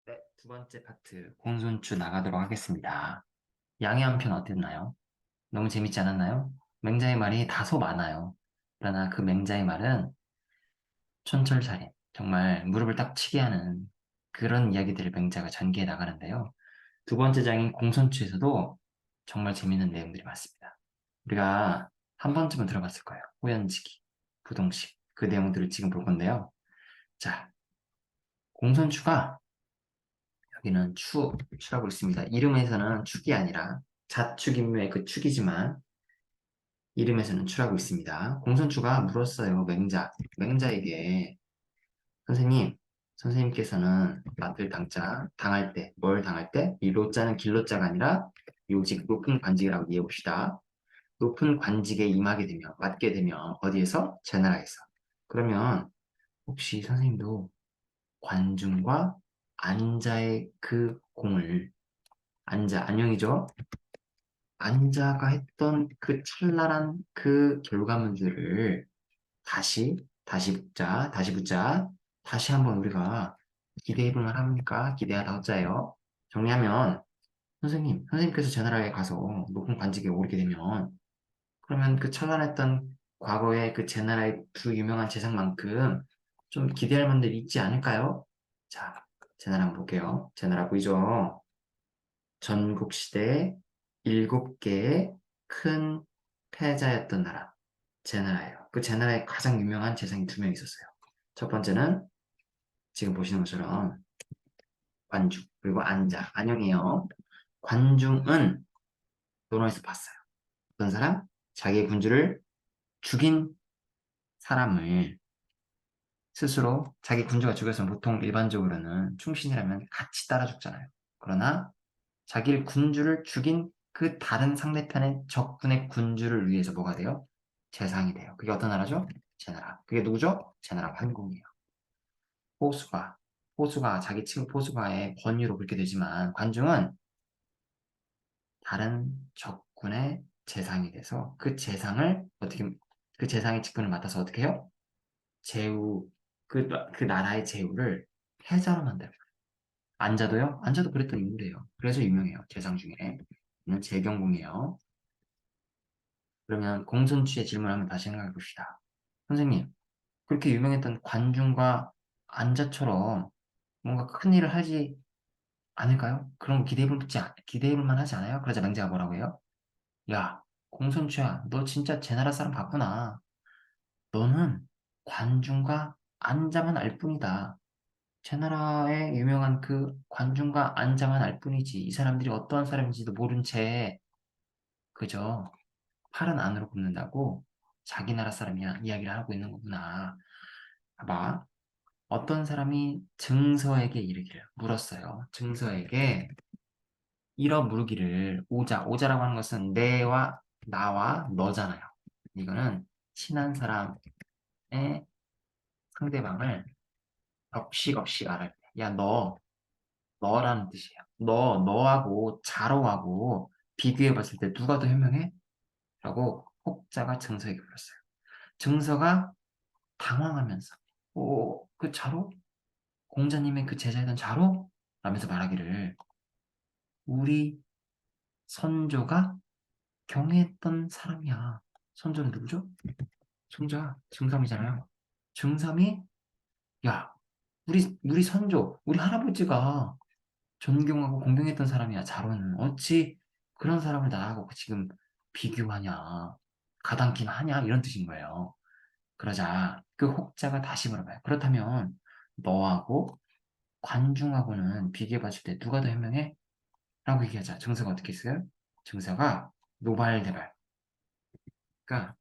네, 두 번째 파트 공손추 나가도록 하겠습니다. 양해 한 편 어땠나요? 너무 재밌지 않았나요? 맹자의 말이 다소 많아요. 그러나 그 맹자의 말은 촌철살인, 정말 무릎을 딱 치게 하는 그런 이야기들을 맹자가 전개해 나가는데요. 두 번째 장인 공손추에서도 정말 재밌는 내용들이 많습니다. 우리가 한 번쯤은 들어봤을 거예요. 호연지기, 부동식, 그 내용들을 지금 볼 건데요. 자, 공손추가 여기는 추라고 있습니다. 이름에서는 축이 아니라 자축인묘의 그 축이지만 이름에서는 추라고 있습니다. 공손추가 물었어요. 맹자에게 선생님, 선생님께서는 맡을 당할 때, 뭘 당할 때? 이 로자는 길로자가 아니라 요직, 높은 관직이라고 이해해 봅시다. 높은 관직에 임하게 되면, 맡게 되면 어디에서? 제나라에서. 그러면 혹시 선생님도 관중과 안자의 그 공을 안녕이죠. 안자가 했던 그 찬란한 그 결과물들을 다시 붙자. 다시 한번 우리가 기대해 볼 만합니까? 기대하다 하자예요. 정리하면, 선생님께서 제 나라에 가서 높은 관직에 오르게 되면, 그러면 그 찬란했던 과거의 그 제 나라의 두 유명한 재상만큼 좀 기대할 만들 있지 않을까요? 자, 제 나라 한번 볼게요. 제 나라 보이죠? 전국 시대에 7개의 큰 패자였던 나라, 제나라예요. 그 제나라에 가장 유명한 재상이 두 명 있었어요. 첫 번째는 지금 보시는 것처럼 관중, 그리고 안녕이에요. 관중은 논어에서 봤어요. 어떤 사람? 자기의 군주를 죽인 사람을 스스로 자기 군주가 죽여서 보통 일반적으로는 충신이라면 같이 따라 죽잖아요. 그러나 자기를 군주를 죽인 그 다른 상대편의 적군의 군주를 위해서 뭐가 돼요? 재상이 돼요. 그게 어떤 나라죠? 제나라. 그게 누구죠? 제나라 환궁이에요. 포수가, 포수가 자기 친구 포수가의 권유로 그렇게 되지만 관중은 다른 적군의 재상이 돼서 그 재상의 직분을 맡아서 어떻게 해요? 제후, 그 나라의 제후를 패자로 만들어요. 안자도요? 안자도 그랬던 인물이에요. 그래서 유명해요. 재상 중에. 이는 재경궁이에요. 그러면 공손추의 질문을 한번 다시 생각해 봅시다. 선생님, 그렇게 유명했던 관중과 안자처럼 뭔가 큰 일을 하지 않을까요? 그런 거 기대해 볼 만하지 않아요? 그러자 맹자가 뭐라고 해요? 야, 공손추야, 너 진짜 제 나라 사람 같구나. 너는 관중과 안자만 알 뿐이다. 제 나라의 유명한 그 관중과 안자만 알 뿐이지. 이 사람들이 어떠한 사람인지도 모른 채 그저 팔은 안으로 굽는다고 자기 나라 사람이야 이야기를 하고 있는 거구나. 봐봐. 어떤 사람이 증서에게 이르기를 물었어요. 증서에게 이러 물기를 오자라고 하는 것은 내와 나와 너잖아요. 이거는 친한 사람의 상대방을 격식없이 말할 때, 야, 너라는 뜻이에요. 너하고 자로하고 비교해 봤을 때 누가 더 현명해? 라고 혹자가 증서에게 물었어요. 증서가 당황하면서, 그 자로? 공자님의 그 제자이던 자로? 라면서 말하기를, 우리 선조가 경애했던 사람이야. 선조는 누구죠? 승자, 증삼이잖아요. 증삼이, 야, 우리 선조, 우리 할아버지가 존경하고 공경했던 사람이야. 자로는 어찌 그런 사람을 나하고 지금 비교하냐, 가당키나 하냐, 이런 뜻인 거예요. 그러자 그 혹자가 다시 물어봐요. 그렇다면 너하고 관중하고는 비교해봤을 때 누가 더 현명해? 라고 얘기하자. 증서가 어떻게 했어요? 증서가 노발대발. 그러니까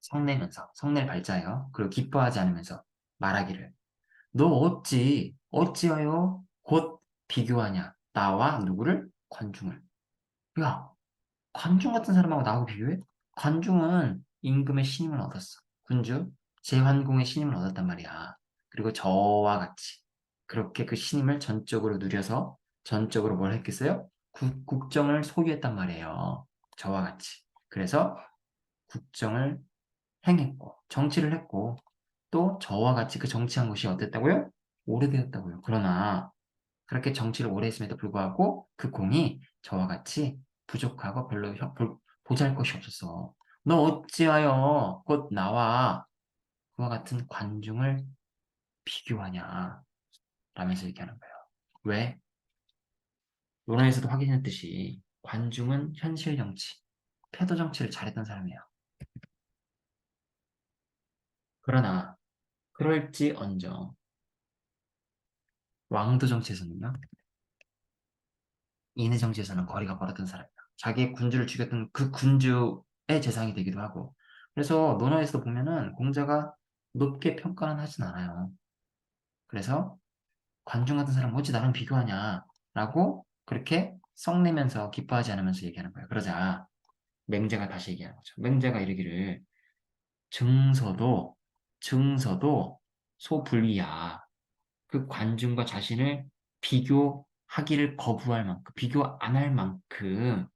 성낼 발자예요. 그리고 기뻐하지 않으면서 말하기를. 너 어찌하여 곧 비교하냐? 나와 누구를? 관중을. 야, 관중 같은 사람하고 나하고 비교해? 관중은 임금의 신임을 얻었어. 군주, 제환공의 신임을 얻었단 말이야. 그리고 저와 같이 그렇게 그 신임을 전적으로 누려서 전적으로 뭘 했겠어요? 국정을 소유했단 말이에요. 저와 같이. 그래서 국정을 행했고 정치를 했고 또 저와 같이 그 정치한 것이 어땠다고요? 오래되었다고요. 그러나 그렇게 정치를 오래 했음에도 불구하고 그 공이 저와 같이 부족하고 별로 보잘것이 없었어. 너 어찌하여 곧 나와 그와 같은 관중을 비교하냐 라면서 얘기하는 거예요. 왜? 논어에서도 확인했듯이 관중은 현실 정치, 패도 정치를 잘했던 사람이에요. 그러나 그럴지언정 왕도 정치에서는요. 인의 정치에서는 거리가 멀었던 사람이에요. 자기의 군주를 죽였던 그 군주의 재상이 되기도 하고. 그래서 논어에서도 보면은 공자가 높게 평가는 하진 않아요. 그래서 관중 같은 사람 어찌 나랑 비교하냐라고 그렇게 썩내면서 기뻐하지 않으면서 얘기하는 거예요. 그러자 맹자가 다시 얘기하는 거죠. 맹자가 이르기를 증서도 증서도 소불위야. 그 관중과 자신을 비교하기를 거부할 만큼 비교 안 할 만큼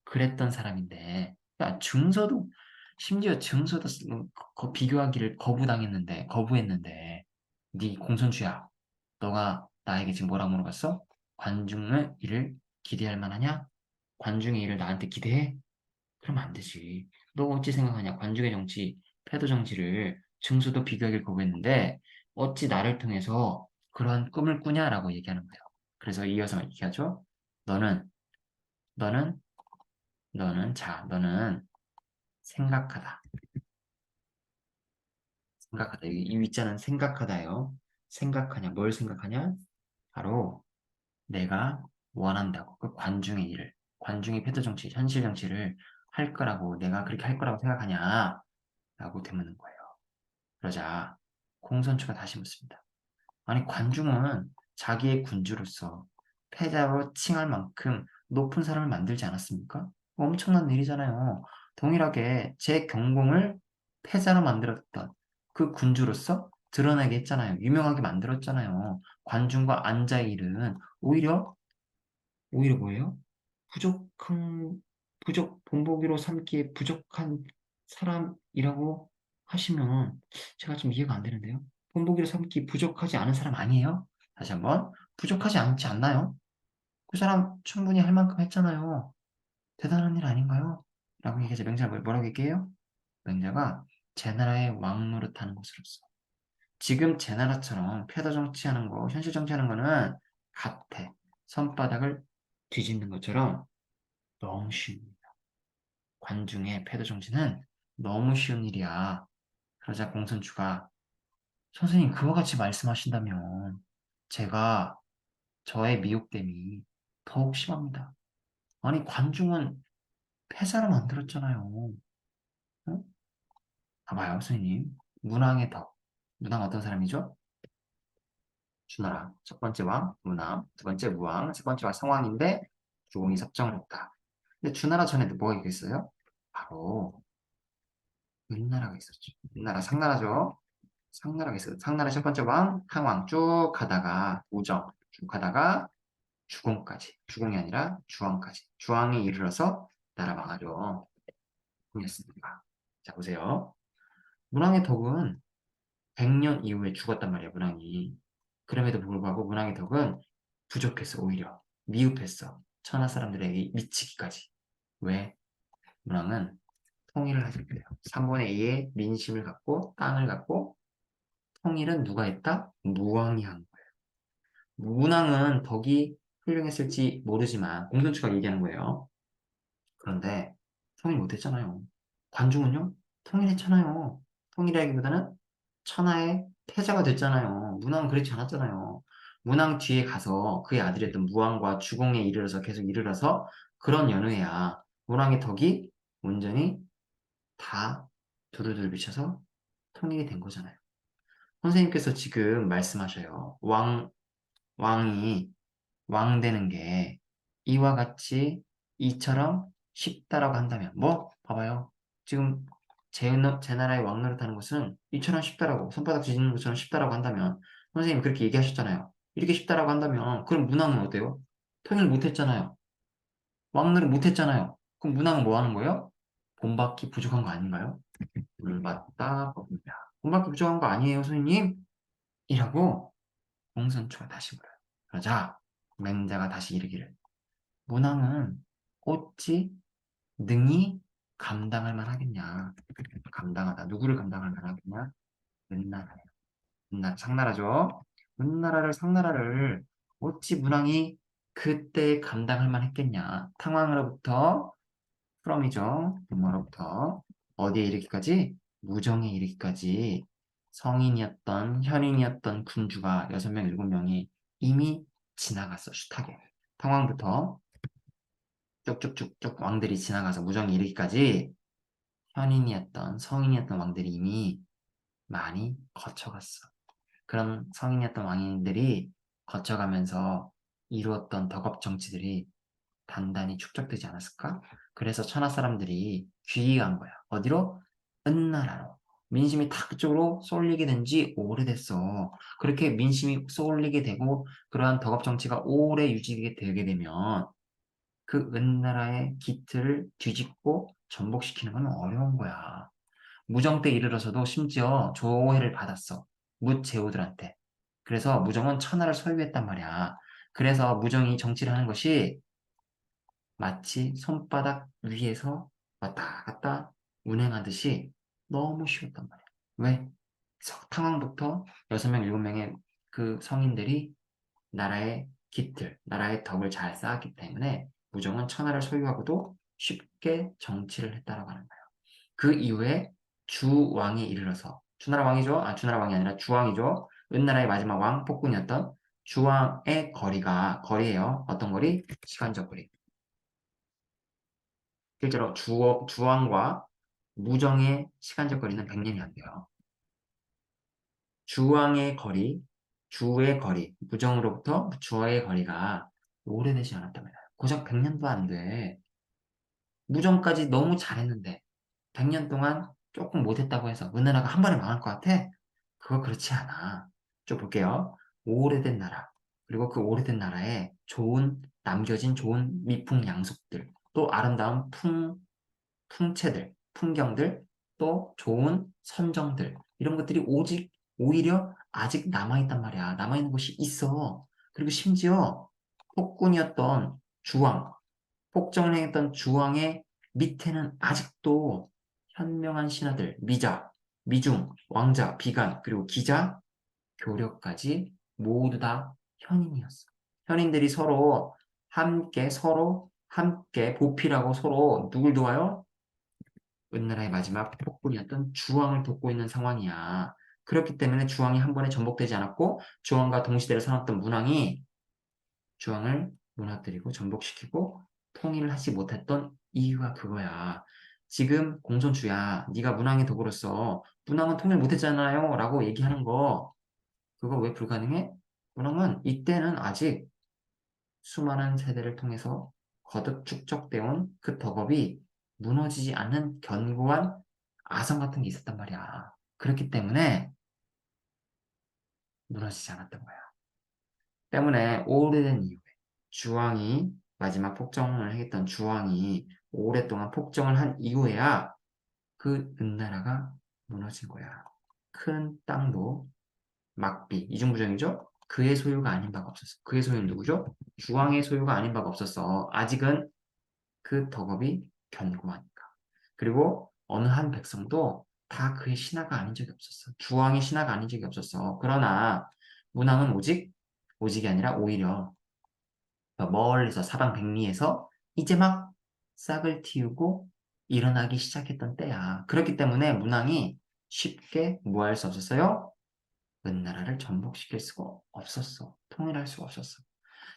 그랬던 사람인데 야, 증서도 심지어 증서도 비교하기를 거부했는데 네 공손주야 너가 나에게 지금 뭐라고 물어봤어? 관중의 일을 기대할 만하냐? 관중의 일을 나한테 기대해? 그러면 안 되지. 너 어찌 생각하냐? 관중의 정치, 패도 정치를 증수도 비교하기를 거부했는데 어찌 나를 통해서 그러한 꿈을 꾸냐라고 얘기하는 거예요. 그래서 이어서 얘기하죠. 너는, 너는, 너는 생각하다. 생각하다. 이 위자는 생각하다요. 생각하냐? 뭘 생각하냐? 바로 내가 원한다고. 그 관중의 일을, 관중의 패도 정치, 현실 정치를 할 거라고, 내가 그렇게 할 거라고 생각하냐? 라고 되묻는 거예요. 그러자 공선주가 다시 묻습니다. 아니 관중은 자기의 군주로서 패자로 칭할 만큼 높은 사람을 만들지 않았습니까? 엄청난 일이잖아요. 동일하게 제 경공을 패자로 만들었던 그 군주로서 드러나게 했잖아요. 유명하게 만들었잖아요. 관중과 안자의 일은 오히려 뭐예요? 부족한, 본보기로 삼기에 부족한 사람이라고 하시면 제가 좀 이해가 안 되는데요. 본보기로 삼기 부족하지 않은 사람 아니에요? 다시 한번, 부족하지 않지 않나요? 그 사람 충분히 할 만큼 했잖아요. 대단한 일 아닌가요? 라고 얘기하자. 맹자가 뭐라고 얘기해요? 맹자가 제 나라의 왕 노릇하는 것으로서. 지금 제 나라처럼 패도 정치하는 거, 현실 정치하는 거는 같아. 손바닥을 뒤집는 것처럼 너무 쉽니다. 관중의 패도 정치는 너무 쉬운 일이야. 그러자 공손주가 선생님 그와 같이 말씀하신다면 제가 저의 미혹됨이 더욱 심합니다. 아니 관중은 패자로 만들었잖아요. 어? 봐봐요 선생님. 문왕의 덕. 문왕 어떤 사람이죠? 주나라. 첫 번째 왕 문왕, 두 번째 무왕, 세 번째 왕 성왕인데 주공이 섭정을 했다. 근데 주나라 전에도 뭐가 있겠어요? 바로 은나라가 있었죠. 은나라 상나라죠. 상나라가 있어요. 상나라 첫 번째 왕, 항왕 쭉 가다가 우정 쭉 가다가 주공까지. 주공이 아니라 주왕까지. 주왕에 이르러서 나라 망하죠. 그랬습니다. 자, 보세요. 문왕의 덕은 100년 이후에 죽었단 말이야, 문왕이. 그럼에도 불구하고 문왕의 덕은 부족했어, 오히려. 미흡했어. 천하 사람들에게 미치기까지. 왜? 문왕은 통일을 하실 거예요. 3분의 2의 민심을 갖고 땅을 갖고 통일은 누가 했다? 무왕이 한 거예요. 문왕은 덕이 훌륭했을지 모르지만 공손추가 얘기하는 거예요. 그런데 통일 못했잖아요. 관중은요? 통일했잖아요. 통일하기보다는 천하의 패자가 됐잖아요. 문왕은 그렇지 않았잖아요. 문왕 뒤에 가서 그의 아들이었던 무왕과 주공에 이르러서 계속 이르러서 그런 연후에야 문왕의 덕이 온전히 다 두루두루 미쳐서 통일이 된 거잖아요. 선생님께서 지금 말씀하셔요. 왕이 왕 되는 게 이와 같이 이처럼 쉽다라고 한다면 뭐? 봐봐요. 지금 제 나라의 왕 노릇하는 것은 이처럼 쉽다라고 손바닥 뒤지는 것처럼 쉽다라고 한다면 선생님 그렇게 얘기하셨잖아요. 이렇게 쉽다라고 한다면 그럼 문왕은 어때요? 통일 못했잖아요. 왕 노릇 못했잖아요. 그럼 문왕은 뭐 하는 거예요? 본받기 부족한 거 아닌가요? 물받다 법입니다. 본받기 부족한 거 아니에요, 선생님? 이라고 공선초가 다시 물어요. 그러자 맹자가 다시 이르기를 문왕은 어찌 능히 감당할 만하겠냐. 감당하다. 누구를 감당할 만하겠냐? 은나라요. 상나라죠. 은나라를 상나라를 어찌 문왕이 그때 감당할 만했겠냐. 탕왕으로부터 프롬이죠. 부모로부터 어디에 이르기까지? 무정에 이르기까지 성인이었던 현인이었던 군주가 6명, 7명이 이미 지나갔어. 숱하게. 탕왕부터 쭉쭉쭉쭉 왕들이 지나가서 무정에 이르기까지 현인이었던 성인이었던 왕들이 이미 많이 거쳐갔어. 그런 성인이었던 왕인들이 거쳐가면서 이루었던 덕업 정치들이 단단히 축적되지 않았을까? 그래서 천하 사람들이 귀의한 거야. 어디로? 은나라로. 민심이 다 그쪽으로 쏠리게 된 지 오래됐어. 그렇게 민심이 쏠리게 되고 그러한 덕업 정치가 오래 유지되게 되게 되면 그 은나라의 기틀을 뒤집고 전복시키는 건 어려운 거야. 무정 때 이르러서도 심지어 조회를 받았어. 뭇제후들한테. 그래서 무정은 천하를 소유했단 말이야. 그래서 무정이 정치를 하는 것이 마치 손바닥 위에서 왔다 갔다 운행하듯이 너무 쉬웠단 말이야. 왜? 탕왕부터 6명, 7명의 그 성인들이 나라의 기틀, 나라의 덕을 잘 쌓았기 때문에 무정은 천하를 소유하고도 쉽게 정치를 했다라고 하는 거예요. 그 이후에 주왕에 이르러서 주나라 왕이죠. 주나라 왕이 아니라 주왕이죠. 은나라의 마지막 왕 폭군이었던 주왕의 거리예요. 어떤 거리? 시간적 거리. 실제로 주왕과 무정의 시간적 거리는 100년이 안 돼요. 주왕의 거리, 주의 거리, 무정으로부터 주의 거리가 오래되지 않았단 말이야. 고작 100년도 안 돼. 무정까지 너무 잘했는데 100년 동안 조금 못했다고 해서 은나라가 한 번에 망할 것 같아? 그거 그렇지 않아. 좀 볼게요. 오래된 나라, 그리고 그 오래된 나라에 남겨진 좋은 미풍양속들, 또 아름다운 풍채들, 풍경들, 또 좋은 선정들, 이런 것들이 오히려 아직 남아있단 말이야. 남아있는 곳이 있어. 그리고 심지어 폭군이었던 주왕, 폭정을 행했던 주왕의 밑에는 아직도 현명한 신하들, 미자, 미중, 왕자, 비관, 그리고 기자, 교력까지 모두 다 현인이었어. 현인들이 서로 함께 보필하고 서로 누굴 도와요? 은나라의 마지막 폭군이었던 주왕을 돕고 있는 상황이야. 그렇기 때문에 주왕이 한 번에 전복되지 않았고 주왕과 동시대를 살았던 문왕이 주왕을 무너뜨리고 전복시키고 통일을 하지 못했던 이유가 그거야. 지금 공손주야, 네가 문왕의 덕으로서 문왕은 통일 못했잖아요 라고 얘기하는 거 그거 왜 불가능해? 문왕은 이때는 아직 수많은 세대를 통해서 거듭 축적되어 온 그 덕업이 무너지지 않는 견고한 아성 같은 게 있었단 말이야. 그렇기 때문에 무너지지 않았던 거야. 때문에 오래된 이후에 주왕이 마지막 폭정을 했던 주왕이 오랫동안 폭정을 한 이후에야 그 은나라가 무너진 거야. 큰 땅도 막비, 이중부정이죠? 그의 소유가 아닌 바가 없었어. 그의 소유는 누구죠? 주왕의 소유가 아닌 바가 없었어. 아직은 그 덕업이 견고하니까. 그리고 어느 한 백성도 다 그의 신하가 아닌 적이 없었어. 주왕의 신하가 아닌 적이 없었어. 그러나 문왕은 오직이 아니라 오히려 멀리서 사방 백리에서 이제 막 싹을 틔우고 일어나기 시작했던 때야. 그렇기 때문에 문왕이 쉽게 뭐 할 수 없었어요? 은나라를 전복시킬 수가 없었어. 통일할 수가 없었어.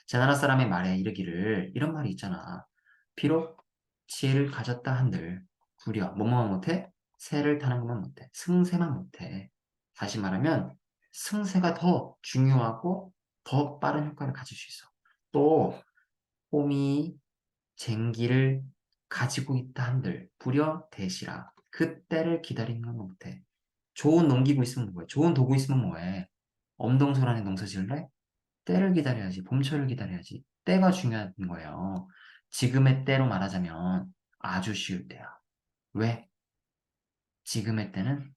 제나라 사람의 말에 이르기를 이런 말이 있잖아. 비록 지혜를 가졌다 한들 구려 뭐만 못해? 새를 타는 것만 못해. 승세만 못해. 다시 말하면 승세가 더 중요하고 더 빠른 효과를 가질 수 있어. 또 홈이 쟁기를 가지고 있다 한들 부려 대시라. 그때를 기다리는 건 못해. 좋은 농기구 있으면 뭐해? 좋은 도구 있으면 뭐해? 엄동설안에 농사 지을래? 때를 기다려야지. 봄철을 기다려야지. 때가 중요한 거예요. 지금의 때로 말하자면 아주 쉬울 때야. 왜? 지금의 때는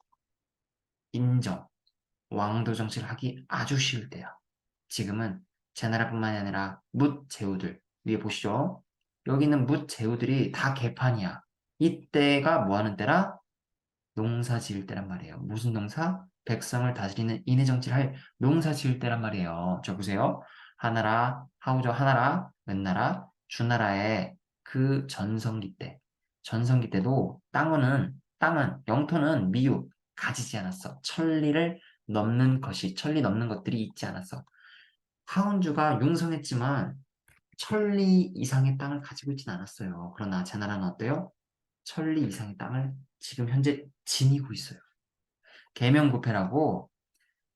인정, 왕도 정치를 하기 아주 쉬울 때야. 지금은 제나라뿐만이 아니라 뭇 제후들 위에 보시죠. 여기 있는 뭇 제후들이 다 개판이야. 이때가 뭐 하는 때라? 농사 지을 때란 말이에요. 무슨 농사? 백성을 다스리는 인해 정치를 할 농사 지을 때란 말이에요. 저 보세요. 하나라, 하우저 하나라, 몇나라, 주나라의 그 전성기 때. 전성기 때도 땅은, 영토는 미육, 가지지 않았어. 천리 넘는 것들이 있지 않았어. 하운주가 융성했지만 천리 이상의 땅을 가지고 있진 않았어요. 그러나 제나라는 어때요? 천리 이상의 땅을 지금 현재 지니고 있어요. 계명부패라고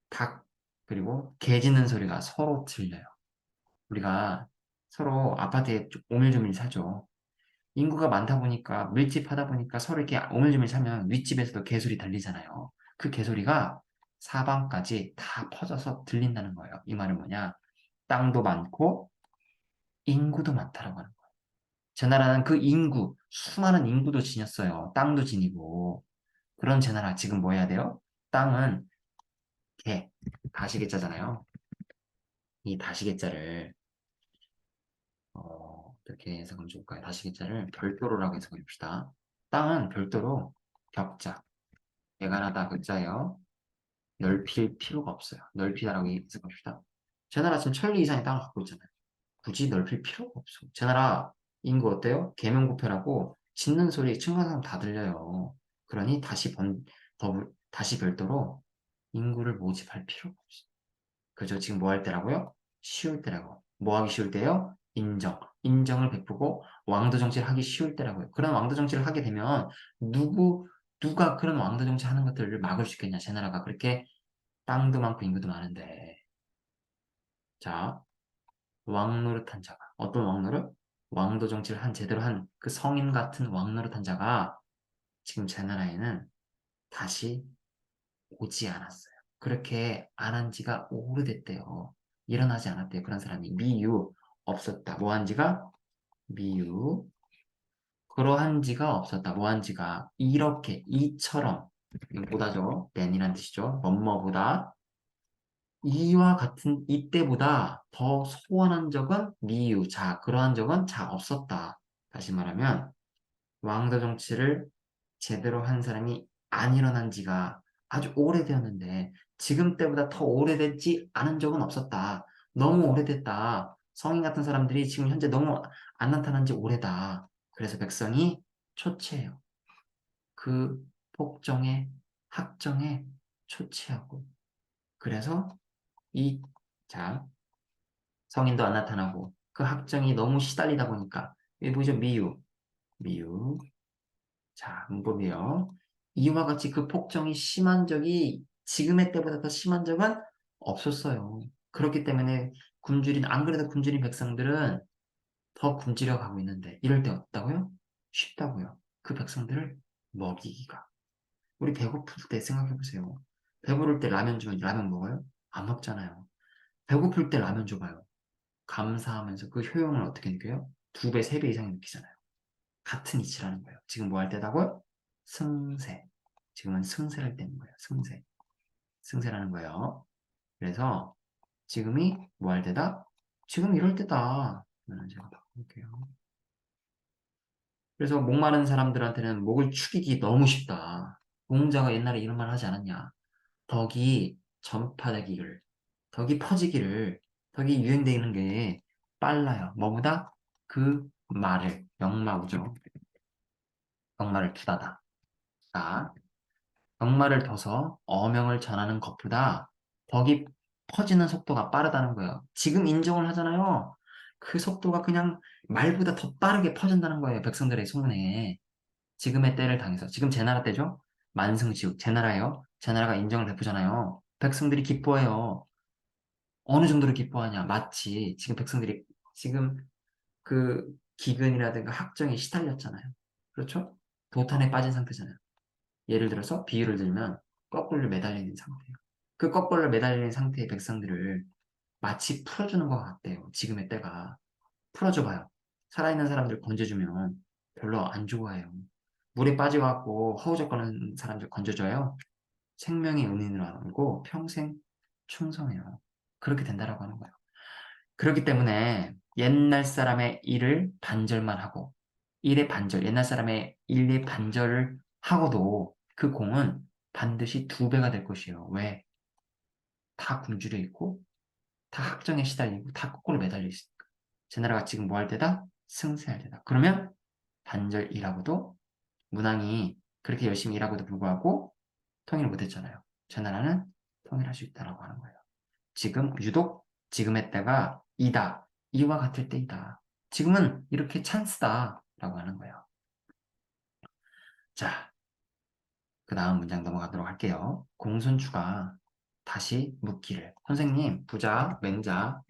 닭 그리고 개 짖는 소리가 서로 들려요. 우리가 서로 아파트에 오밀조밀 사죠. 인구가 많다 보니까 밀집하다 보니까 서로 이렇게 오밀조밀 사면 윗집에서도 개소리 들리잖아요. 그 개소리가 사방까지 다 퍼져서 들린다는 거예요. 이 말은 뭐냐? 땅도 많고 인구도 많다라고 하는 거예요. 제 나라는 그 인구, 수많은 인구도 지녔어요. 땅도 지니고. 그런 제 나라 지금 뭐 해야 돼요? 땅은 개, 다시개자잖아요. 이 다시개자를 어떻게 해석하면 좋을까요? 다시개자를 별도로라고 해석해 봅시다. 땅은 별도로 격자, 개간하다 극자예요. 넓힐 필요가 없어요. 넓히다라고 해석합시다. 제 나라 지금 천리 이상의 땅을 갖고 있잖아요. 굳이 넓힐 필요가 없어. 제 나라 인구 어때요? 계명부패라고 짖는 소리 층간소음 다 들려요. 그러니 다시 별도로 인구를 모집할 필요가 없어. 그죠? 지금 뭐 할 때라고요? 쉬울 때라고. 뭐 하기 쉬울 때요? 인정. 인정을 베푸고 왕도 정치를 하기 쉬울 때라고요. 그런 왕도 정치를 하게 되면 누가 그런 왕도 정치 하는 것들을 막을 수 있겠냐? 제 나라가 그렇게 땅도 많고 인구도 많은데. 자, 왕노릇한 자가. 어떤 왕노릇? 왕도 정치를 제대로 한 그 성인 같은 왕노릇한 자가 지금 제 나라에는 다시 오지 않았어요. 그렇게 안 한 지가 오래됐대요. 일어나지 않았대요. 그런 사람이 미유 없었다. 뭐 한 지가 미유 그러한 지가 없었다. 뭐 한 지가 이렇게 이처럼 이거 보다죠. than이란 뜻이죠. 뭐뭐보다 이와 같은 이때보다 더 소원한 적은 미유 자 그러한 적은 자 없었다. 다시 말하면 왕조 정치를 제대로 한 사람이 안 일어난 지가 아주 오래되었는데 지금 때보다 더 오래됐지 않은 적은 없었다. 너무 오래됐다. 성인 같은 사람들이 지금 현재 너무 안 나타난 지 오래다. 그래서 백성이 초췌해요. 그 폭정에 학정에 초췌하고 그래서 이 자 성인도 안 나타나고 그 학정이 너무 시달리다 보니까 이 보죠 미유 자, 문법이에요. 이와 같이 그 폭정이 심한 적이 지금의 때보다 더 심한 적은 없었어요. 그렇기 때문에 안 그래도 굶주린 백성들은 더 굶주려 가고 있는데, 이럴 때 어떻다고요? 쉽다고요. 그 백성들을 먹이기가. 우리 배고플 때 생각해 보세요. 배부를 때 라면 주면 라면 먹어요? 안 먹잖아요. 배고플 때 라면 줘봐요. 감사하면서 그 효용을 어떻게 느껴요? 두 배, 세 배 이상 느끼잖아요. 같은 이치라는 거예요. 지금 뭐 할 때다고요? 승세. 지금은 승세를 때는 거예요. 승세. 승세라는 거예요. 그래서 지금이 뭐 할 때다? 지금 이럴 때다. 그러면 제가 바꿔볼게요. 그래서 목마른 사람들한테는 목을 축이기 너무 쉽다. 공자가 옛날에 이런 말 하지 않았냐. 덕이 전파되기를, 덕이 퍼지기를, 덕이 유행되는 게 빨라요. 뭐보다? 그 말을, 역마우죠. 역마를 두다다. 자, 역마를 둬서 어명을 전하는 것보다 덕이 퍼지는 속도가 빠르다는 거예요. 지금 인정을 하잖아요. 그 속도가 그냥 말보다 더 빠르게 퍼진다는 거예요. 백성들의 소문에. 지금의 때를 당해서. 지금 제 나라 때죠? 만승지옥. 제 나라예요. 제 나라가 인정을 베푸잖아요. 백성들이 기뻐해요. 어느 정도로 기뻐하냐. 마치 지금 백성들이 지금 그 기근이라든가 학정에 시달렸잖아요. 그렇죠? 도탄에 빠진 상태잖아요. 예를 들어서 비유를 들면 거꾸로 매달리는 상태예요. 그 거꾸로 매달리는 상태의 백성들을 마치 풀어주는 것 같대요. 지금의 때가. 풀어줘봐요. 살아있는 사람들 건져주면 별로 안 좋아해요. 물에 빠져갖고 허우적거리는 사람들 건져줘요. 생명의 은인으로 알고 평생 충성해요. 그렇게 된다라고 하는 거예요. 그렇기 때문에 옛날 사람의 일을 반절만 하고 일의 반절, 옛날 사람의 일의 반절을 하고도 그 공은 반드시 두 배가 될 것이에요. 왜? 다 굶주려 있고 다 학정에 시달리고 다 거꾸로 매달려 있으니까. 제 나라가 지금 뭐 할 때다? 승세할 때다. 그러면 반절 일하고도 문왕이 그렇게 열심히 일하고도 불구하고 통일을 못했잖아요. 제 나라는 통일할 수 있다라고 하는 거예요. 지금 유독 지금의 때가 이다. 이와 같을 때이다. 지금은 이렇게 찬스다. 라고 하는 거예요. 자, 그 다음 문장 넘어가도록 할게요. 공손추가 다시 묻기를. 선생님, 부자, 맹자.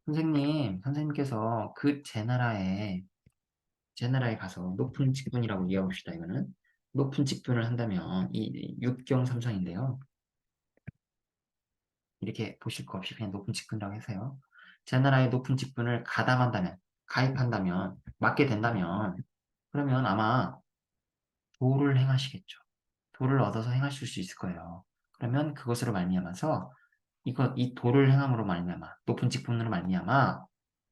선생님께서 그 제 나라에 가서 높은 직분이라고 이해해봅시다, 이거는. 높은 직분을 한다면, 이 육경삼상인데요. 이렇게 보실 거 없이 그냥 높은 직분이라고 해서요. 제 나라의 높은 직분을 가담한다면, 가입한다면, 맡게 된다면, 그러면 아마 도를 행하시겠죠. 도를 얻어서 행하실 수 있을 거예요. 그러면 그것으로 말미암아서 이 도를 행함으로 말미암아 높은 직분으로 말미암아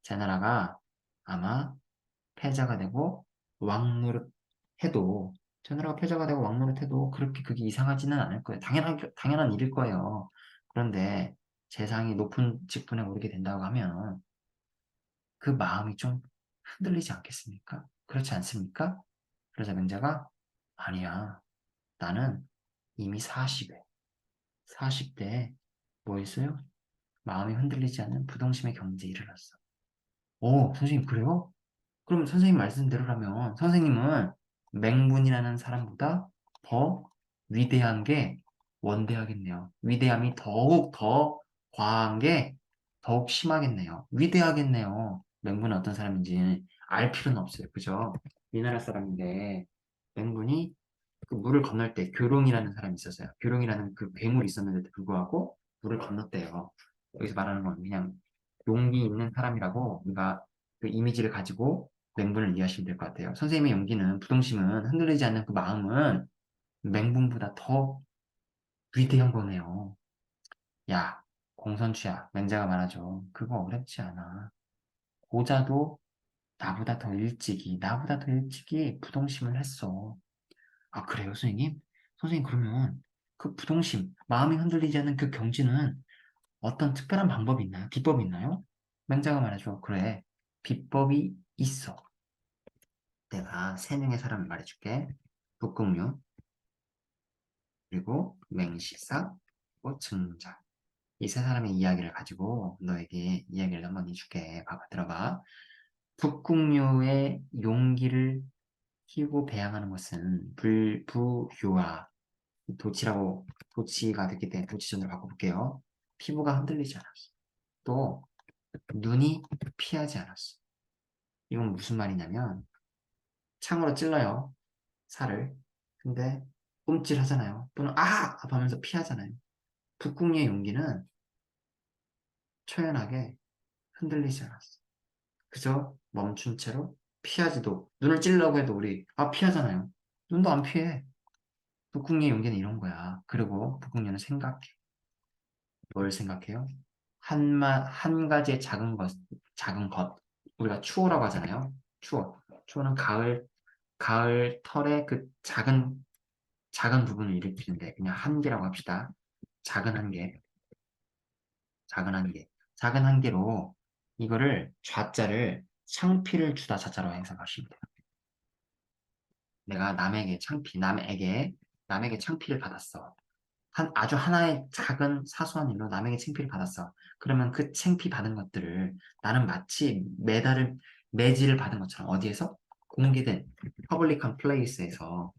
제 나라가 아마 패자가 되고 왕노릇 해도 제 나라가 패자가 되고 왕노릇 해도 그렇게 그게 이상하지는 않을 거예요. 당연한 일일 거예요. 그런데 재상이 높은 직분에 오르게 된다고 하면 그 마음이 좀 흔들리지 않겠습니까? 그렇지 않습니까? 그러자 명자가 아니야. 나는 이미 40에 40대에 뭐 있어요? 마음이 흔들리지 않는 부동심의 경지에 이르렀어. 오, 선생님 그래요? 그럼 선생님 말씀대로라면 선생님은 맹문이라는 사람보다 더 위대한 게 원대하겠네요. 위대함이 더욱 더 과한 게 더욱 심하겠네요. 위대하겠네요. 맹문은 어떤 사람인지 알 필요는 없어요. 그죠? 이 나라 사람인데 맹문이 그 물을 건널 때 교룡이라는 사람이 있었어요. 교룡이라는 그 괴물이 있었는데도 불구하고 물을 건넜대요. 여기서 말하는 건 그냥 용기 있는 사람이라고 우리가 그 이미지를 가지고 맹분을 이해하시면 될 것 같아요. 선생님의 용기는, 부동심은, 흔들리지 않는 그 마음은 맹분보다 더 위대한 거네요. 야, 공선추야, 맹자가 말하죠. 그거 어렵지 않아. 고자도 나보다 더 일찍이 부동심을 했어. 아, 그래요, 선생님? 선생님, 그러면 그 부동심, 마음이 흔들리지 않는 그 경지는 어떤 특별한 방법이 있나요? 비법이 있나요? 맹자가 말하죠. 그래, 비법이 있어. 내가 세 명의 사람을 말해줄게. 북극류, 그리고 맹식사, 그리고 증자. 이 세 사람의 이야기를 가지고 너에게 이야기를 한번 해줄게. 봐봐, 들어봐. 북극류의 용기를 키우고 배양하는 것은 불부유아. 도치가 됐기 때문에 도치전으로 바꿔볼게요. 피부가 흔들리지 않았어. 또 눈이 피하지 않았어. 이건 무슨 말이냐면 창으로 찔러요. 살을. 근데 움찔하잖아요. 또는 하면서 피하잖아요. 북극리의 용기는 초연하게 흔들리지 않았어. 그저 멈춘 채로 피하지도 눈을 찔려고 해도 우리 피하잖아요. 눈도 안 피해. 북극리의 용기는 이런 거야. 그리고 북극리는 생각해. 뭘 생각해요? 한 가지의 작은 것. 우리가 추호라고 하잖아요. 추호. 추호는 가을 털의 그 작은 부분을 일으키는데 그냥 한계라고 합시다. 작은 한계, 작은 한계, 작은 한계로 이거를 좌자를 창피를 주다 자자로 해석하시면 돼요. 내가 남에게 창피를 받았어. 아주 하나의 작은 사소한 일로 남에게 창피를 받았어. 그러면 그 창피 받은 것들을 나는 마치 매질을 받은 것처럼 어디에서? 공개된 퍼블릭한 플레이스에서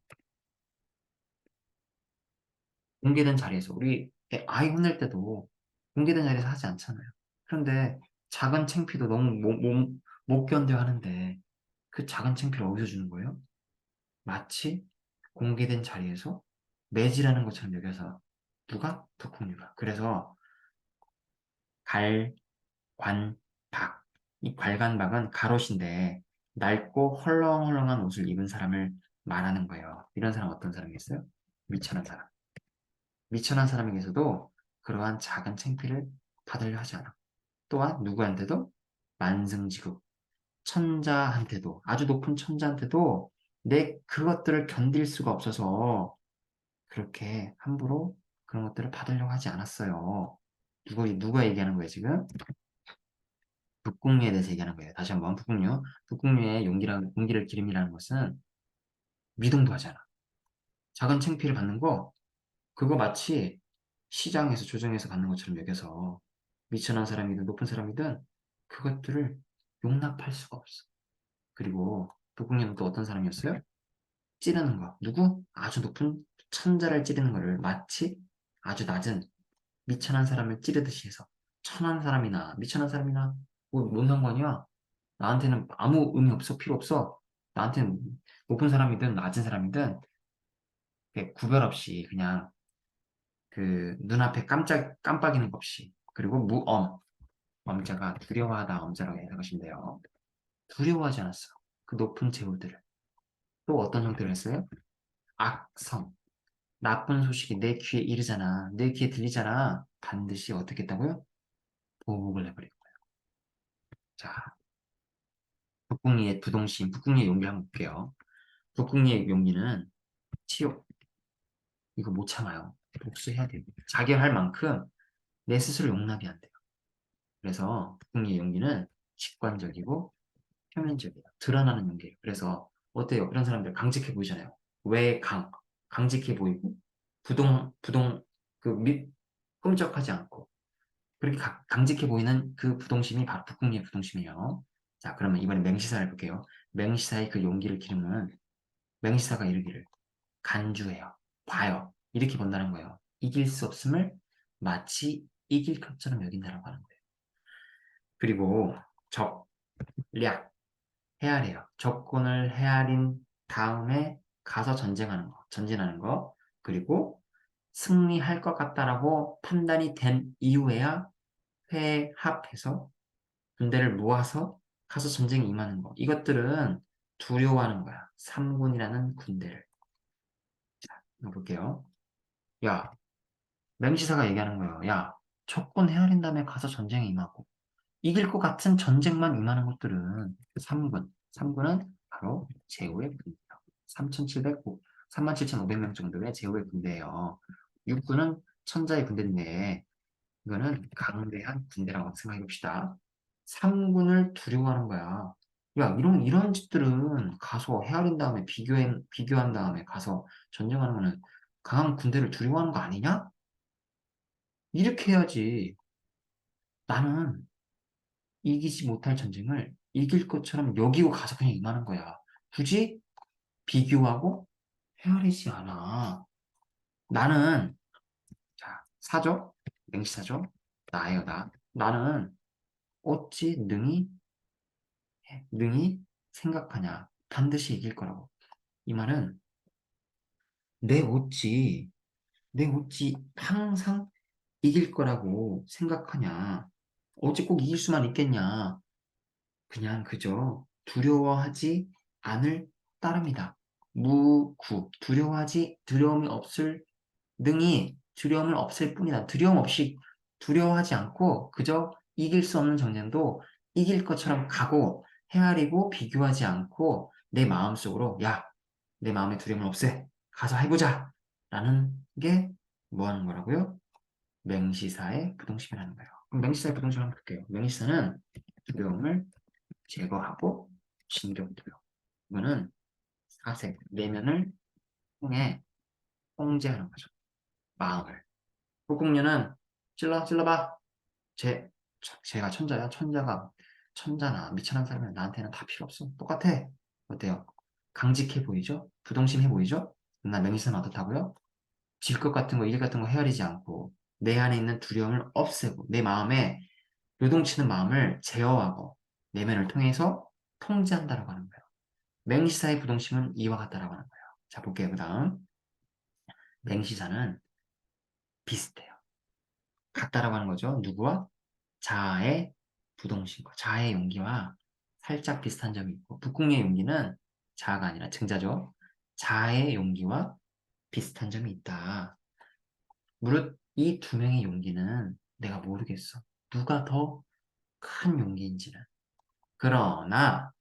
공개된 자리에서 우리 아이 혼낼 때도 공개된 자리에서 하지 않잖아요. 그런데 작은 창피도 너무 못 견뎌 하는데 그 작은 창피를 어디서 주는 거예요? 마치 공개된 자리에서 매질하는 것처럼 여겨서 누가? 덕홍유가. 그래서 갈, 관, 박. 이 괄관박은 가롯인데 낡고 헐렁헐렁한 옷을 입은 사람을 말하는 거예요. 이런 사람 어떤 사람이겠어요? 미천한 사람. 미천한 사람에게서도 그러한 작은 창피를 받으려 하지 않아. 또한 누구한테도 만승지국 천자한테도 아주 높은 천자한테도 내 그것들을 견딜 수가 없어서 그렇게 함부로 그런 것들을 받으려고 하지 않았어요. 누가 얘기하는 거예요, 지금? 북궁리에 대해서 얘기하는 거예요. 다시 한번 북궁류. 북궁류의 용기를 기름이라는 것은 미동도 하잖아. 작은 창피를 받는 거 그거 마치 시장에서 조정에서 받는 것처럼 여겨서 미천한 사람이든 높은 사람이든 그것들을 용납할 수가 없어. 그리고 북궁리는 또 어떤 사람이었어요? 찌르는 거. 누구? 아주 높은 천자를 찌르는 거를 마치 아주 낮은 미천한 사람을 찌르듯이 해서 천한 사람이나 미천한 사람이나 뭔 상관이야? 나한테는 아무 의미 없어, 필요 없어. 나한테는 높은 사람이든 낮은 사람이든 구별 없이 그냥 그 눈앞에 깜빡이는 것 없이 그리고 엄자가 두려워하다 엄자라고 해석하시면 돼요. 두려워하지 않았어. 그 높은 재물들을. 또 어떤 형태를 했어요? 악성. 나쁜 소식이 내 귀에 이르잖아. 내 귀에 들리잖아. 반드시 어떻게 했다고요? 보복을 해버린 거예요. 자, 북궁리의 부동심, 북궁리의 용기를 한번 볼게요. 북궁리의 용기는 치욕. 이거 못 참아요. 복수해야 돼요. 자결할 만큼 내 스스로 용납이 안 돼요. 그래서 북궁리의 용기는 직관적이고 표면적이에요. 드러나는 용기예요. 그래서 어때요? 그런 사람들 강직해 보이잖아요. 왜 강직해 보이고 그 끔적하지 않고 그렇게 강직해 보이는 그 부동심이 바로 북궁리의 부동심이에요. 자, 그러면 이번에 맹시사를 볼게요. 맹시사의 그 용기를 기르면 맹시사가 이르기를 간주해요. 봐요. 이렇게 본다는 거예요. 이길 수 없음을 마치 이길 것처럼 여긴다라고 하는 거예요. 그리고 적, 략, 헤아려요. 적군을 헤아린 다음에 가서 전진하는 거, 그리고 승리할 것 같다라고 판단이 된 이후에야 회합해서 군대를 모아서 가서 전쟁에 임하는 거. 이것들은 두려워하는 거야. 삼군이라는 군대를. 볼게요. 야, 맹시사가 얘기하는 거예요. 야, 적군 헤아린 다음에 가서 전쟁에 임하고 이길 것 같은 전쟁만 임하는 것들은 3군. 3군은 바로 제후의 군대예요. 37,500명 정도의 제후의 군대예요. 6군은 천자의 군대인데 이거는 강대한 군대라고 생각해 봅시다. 3군을 두려워하는 거야. 야, 이런 짓들은 가서 헤아린 다음에 비교한 다음에 가서 전쟁하는 거는 강한 군대를 두려워하는 거 아니냐? 이렇게 해야지. 나는 이기지 못할 전쟁을 이길 것처럼 여기고 가서 그냥 임하는 거야. 굳이 비교하고 헤아리지 않아. 나는, 자, 사죠? 맹시사죠? 나예요, 나. 나는 어찌 능히 생각하냐. 반드시 이길 거라고. 이 말은 내 어찌, 내 어찌 항상 이길 거라고 생각하냐. 어찌 꼭 이길 수만 있겠냐. 그냥 그저 두려워하지 않을 따름이다. 두려움이 없을 두려움을 없앨 뿐이다. 두려워하지 않고 그저 이길 수 없는 전쟁도 이길 것처럼 가고 헤아리고 비교하지 않고 내 마음속으로 야, 내 마음의 두려움을 없애. 가서 해보자. 라는 게 뭐 하는 거라고요? 맹시사의 부동심이라는 거예요. 그럼 맹시사의 부동심을 한번 볼게요. 맹시사는 두려움을 제거하고 진격도요. 이거는 사색, 내면을 통해 통제하는 거죠. 마음을. 북극류는 찔러봐. 제, 제가 천자야. 천자나 미천한 사람이 나한테는 다 필요 없어. 똑같아. 어때요? 강직해 보이죠? 부동심해 보이죠? 나 맹세는 어떻다고요? 질 것 같은 거, 일 같은 거 헤아리지 않고 내 안에 있는 두려움을 없애고 내 마음에 요동치는 마음을 제어하고 내면을 통해서 통제한다라고 하는 거예요. 맹시사의 부동심은 이와 같다라고 하는 거예요. 자, 볼게요. 그 다음. 맹시사는 비슷해요. 같다라고 하는 거죠. 누구와? 자아의 부동심과 자아의 용기와 살짝 비슷한 점이 있고 북궁의 용기는 자아가 아니라 증자죠. 자아의 용기와 비슷한 점이 있다. 무릇 이 두 명의 용기는 내가 모르겠어. 누가 더 큰 용기인지는. 그러나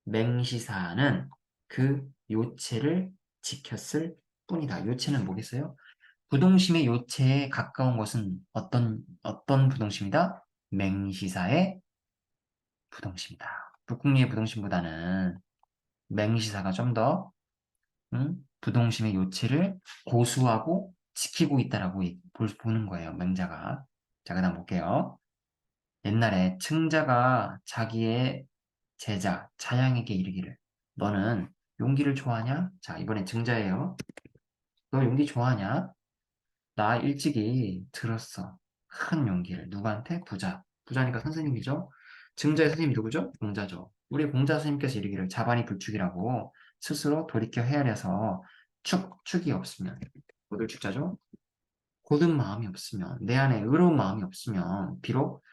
맹시사는 그 요체를 지켰을 뿐이다. 요체는 뭐겠어요? 부동심의 요체에 가까운 것은 어떤 부동심이다? 맹시사의 부동심이다. 북궁리의 부동심보다는 맹시사가 좀 더 부동심의 요체를 고수하고 지키고 있다라고 보는 거예요. 맹자가. 자, 그다음 볼게요. 옛날에 증자가 자기의 제자 자양에게 이르기를 너는 용기를 좋아하냐? 자, 이번엔 증자예요. 너 용기 좋아하냐? 나 일찍이 들었어. 큰 용기를. 누구한테? 부자. 부자니까 선생님이죠. 증자의 선생님이 누구죠? 공자죠. 우리 공자 선생님께서 이르기를 자반이 불축이라고 스스로 돌이켜 헤아려서 축이 없으면 모두 축자죠. 고든 마음이 없으면 내 안에 의로운 마음이 없으면 비록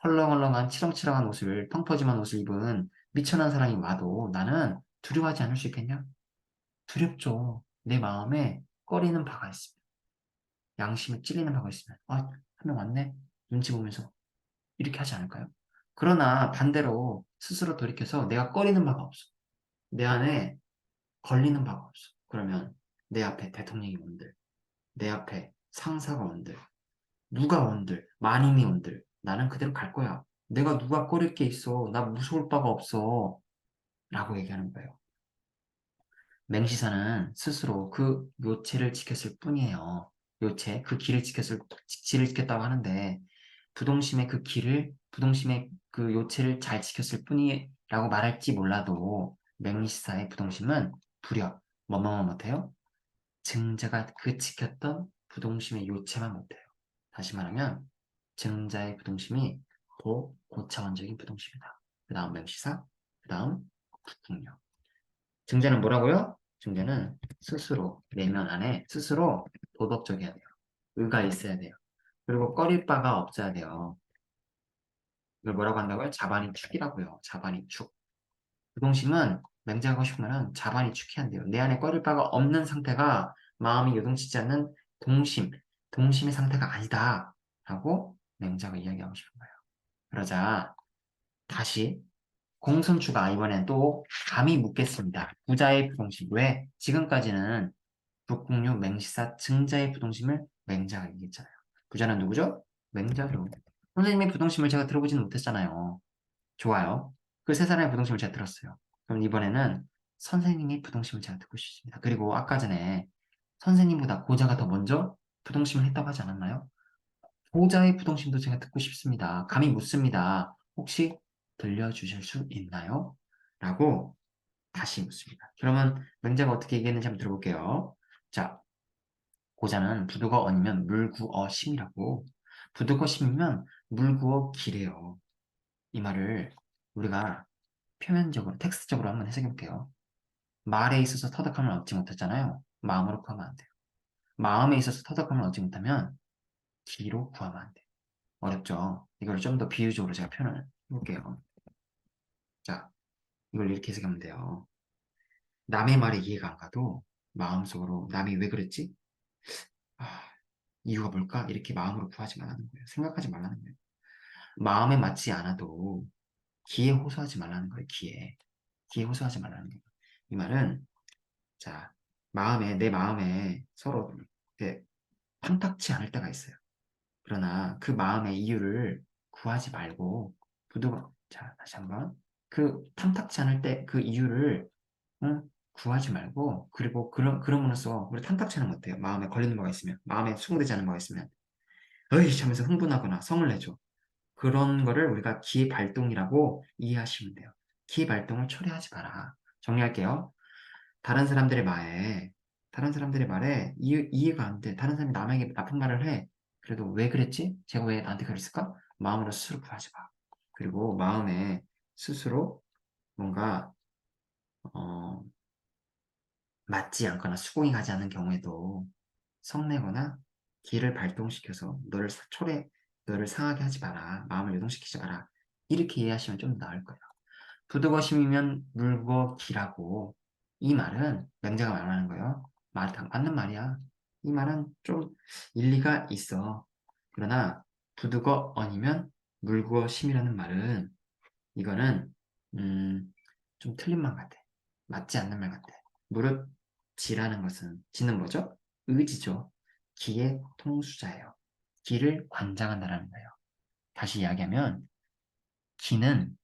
헐렁헐렁한 치렁치렁한 옷을 펑퍼짐한 옷을 입은 미천한 사람이 와도 나는 두려워하지 않을 수 있겠냐? 두렵죠. 내 마음에 꺼리는 바가 있으면 양심에 찔리는 바가 있으면 한 명 왔네? 눈치 보면서 이렇게 하지 않을까요? 그러나 반대로 스스로 돌이켜서 내가 꺼리는 바가 없어. 내 안에 걸리는 바가 없어. 그러면 내 앞에 대통령이 온들, 내 앞에 상사가 온들, 누가 온들, 만인이 온들, 나는 그대로 갈 거야. 내가 누가 꺼릴 게 있어. 나 무서울 바가 없어. 라고 얘기하는 거예요. 맹시사는 스스로 그 요체를 지켰을 뿐이에요. 요체, 그 길을 지를 지켰다고 하는데, 부동심의 그 요체를 잘 지켰을 뿐이라고 말할지 몰라도, 맹시사의 부동심은 부려, 뭐뭐뭐 못해요? 증자가 그 지켰던 부동심의 요체만 못해요. 다시 말하면, 증자의 부동심이 고차원적인 부동심이다. 그 다음 맹시사, 그 다음 국궁력. 증자는 뭐라고요? 증자는 스스로 내면 안에 스스로 도덕적이어야 돼요. 의가 있어야 돼요. 그리고 꺼릴 바가 없어야 돼요. 이걸 뭐라고 한다고요? 자반이 축이라고요. 자반이 축. 부동심은 맹자하고 싶은 말은 자반이 축해야 돼요. 내 안에 꺼릴 바가 없는 상태가 마음이 요동치지 않는 동심, 동심의 상태가 아니다. 라고 맹자가 이야기하고 싶은 거예요. 그러자 다시 공손추가 이번엔 또 감히 묻겠습니다. 부자의 부동심. 왜? 지금까지는 북궁류 맹시사 증자의 부동심을 맹자가 얘기했잖아요. 부자는 누구죠? 맹자죠. 선생님의 부동심을 제가 들어보지는 못했잖아요. 좋아요. 그 세 사람의 부동심을 제가 들었어요. 그럼 이번에는 선생님의 부동심을 제가 듣고 싶습니다. 그리고 아까 전에 선생님보다 고자가 더 먼저 부동심을 했다고 하지 않았나요? 고자의 부동심도 제가 듣고 싶습니다. 감히 묻습니다. 혹시 들려주실 수 있나요? 라고 다시 묻습니다. 그러면 맹자가 어떻게 얘기했는지 한번 들어볼게요. 자, 고자는 부두거 어니면 물구어 심이라고. 부두거 심이면 물구어 기래요. 이 말을 우리가 표면적으로, 텍스트적으로 한번 해석해 볼게요. 말에 있어서 터득함을 얻지 못했잖아요. 마음으로 구하면 안 돼요. 마음에 있어서 터득함을 얻지 못하면 기로 구하면 안 돼요. 어렵죠? 이걸 좀 더 비유적으로 제가 표현을 해볼게요. 자, 이걸 이렇게 해석하면 돼요. 남의 말에 이해가 안 가도 마음속으로 남이 왜 그랬지? 아, 이유가 뭘까? 이렇게 마음으로 구하지 말라는 거예요. 생각하지 말라는 거예요. 마음에 맞지 않아도 기에 호소하지 말라는 거예요. 기에 호소하지 말라는 거예요. 이 말은 자 내 마음에 서로 이렇게 탐탁치 않을 때가 있어요. 그러나 그 마음의 이유를 구하지 말고 자 다시 한번 그 탐탁치 않을 때 그 이유를 응? 구하지 말고 그리고 그럼으로써 우리 탐탁치 않은 것 같아요. 마음에 걸리는 바가 있으면 마음에 수긍되지 않은 바가 있으면 어이 하면서 흥분하거나 성을 내죠. 그런 거를 우리가 기의 발동이라고 이해하시면 돼요. 기의 발동을 초래하지 마라. 정리할게요. 다른 사람들의 말에, 다른 사람들의 말에 이해가 안 돼. 다른 사람이 남에게 나쁜 말을 해. 그래도 왜 그랬지? 제가 왜 나한테 그랬을까? 마음으로 스스로 구하지 마. 그리고 마음에 스스로 뭔가 어, 맞지 않거나 수긍이 가지 않는 경우에도 성내거나 기를 발동시켜서 너를 상하게 하지 마라. 마음을 요동시키지 마라. 이렇게 이해하시면 좀 나을 거예요. 부득어심이면 물고 기라고. 이 말은 맹자가 말하는 거예요. 말이 다 맞는 말이야. 이 말은 좀 일리가 있어. 그러나 부득어 아니면 물구어 심이라는 말은 이거는 좀 틀린 말 같아. 맞지 않는 말 같아. 무릇 지라는 것은 지는 뭐죠? 의지죠. 기의 통수자예요. 기를 관장한다라는 거예요. 다시 이야기하면 기는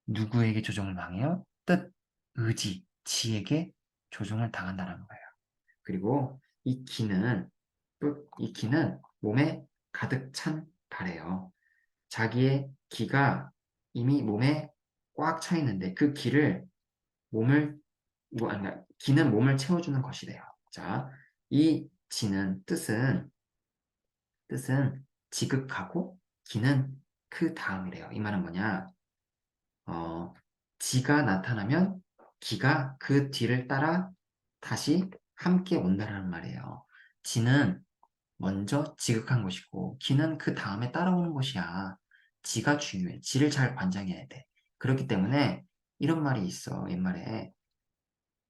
누구에게 조종을 당해요? 뜻, 의지, 지에게 조종을 당한다는 거예요. 그리고 이 기는 몸에 가득 찬 발이에요. 자기의 기가 이미 몸에 꽉 차 있는데 그 기를 몸을 아니 기는 몸을 채워주는 것이래요. 자, 이 지는 뜻은 지극하고 기는 그 다음이래요. 이 말은 뭐냐? 어, 지가 나타나면 기가 그 뒤를 따라 다시 함께 온다라는 말이에요. 지는 먼저 지극한 것이고 기는 그 다음에 따라오는 것이야. 지가 중요해. 지를 잘 관장해야 돼. 그렇기 때문에 이런 말이 있어. 옛말에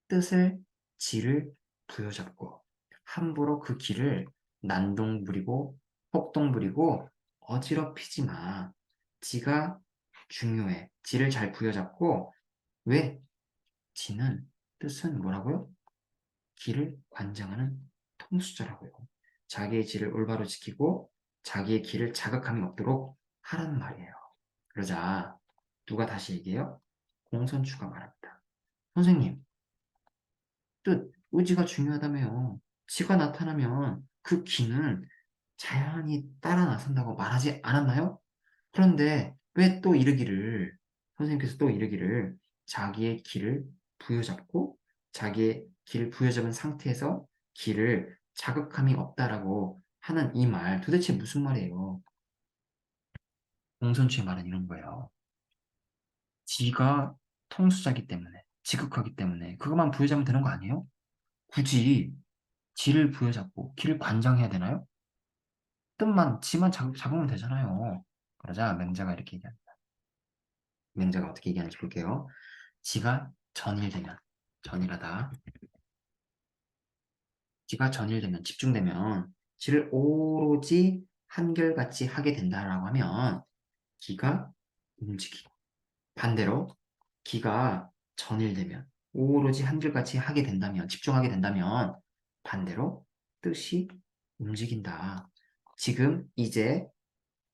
뜻을 지를 부여잡고 함부로 그 길을 난동 부리고 폭동 부리고 어지럽히지 마. 지가 중요해. 지를 잘 부여잡고 왜? 지는 뜻은 뭐라고요? 길을 관장하는 통수자라고요. 자기의 길을 올바로 지키고 자기의 길을 자극함이 없도록 하라는 말이에요. 그러자 누가 다시 얘기해요? 공손추가 말합니다. 선생님, 뜻, 의지가 중요하다며요. 지가 나타나면 그 기는 자연히 따라 나선다고 말하지 않았나요? 그런데 왜 또 이르기를, 선생님께서 또 이르기를 자기의 길을 부여잡고 자기의 길을 부여잡은 상태에서 길을 자극함이 없다라고 하는 이 말, 도대체 무슨 말이에요? 공손주의 말은 이런 거예요. 지가 통수자기 때문에, 지극하기 때문에 그것만 부여잡으면 되는 거 아니에요? 굳이 지를 부여잡고 기를 관장해야 되나요? 뜻만 지만 잡으면 되잖아요. 그러자 맹자가 이렇게 얘기합니다. 맹자가 어떻게 얘기하는지 볼게요. 지가 전일되면 전일하다. 지가 전일되면 집중되면 지를 오로지 한결같이 하게 된다라고 하면 기가 움직이고 반대로 기가 전일되면 오로지 한결같이 하게 된다면 집중하게 된다면 반대로 뜻이 움직인다. 지금 이제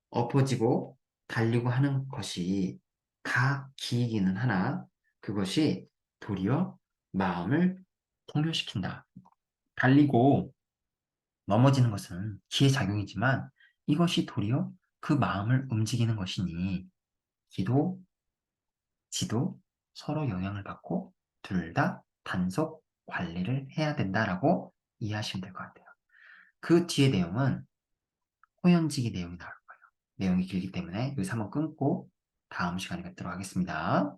엎어지고 달리고 하는 것이 다 기이기는 하나 그것이 도리어 마음을 통요시킨다. 달리고 넘어지는 것은 기의 작용이지만 이것이 도리어 그 마음을 움직이는 것이니 기도, 지도 서로 영향을 받고 둘 다 단속 관리를 해야 된다라고 이해하시면 될 것 같아요. 그 뒤의 내용은 호연지기 내용이 나올 거예요. 내용이 길기 때문에 여기서 한번 끊고 다음 시간에 뵙도록 하겠습니다.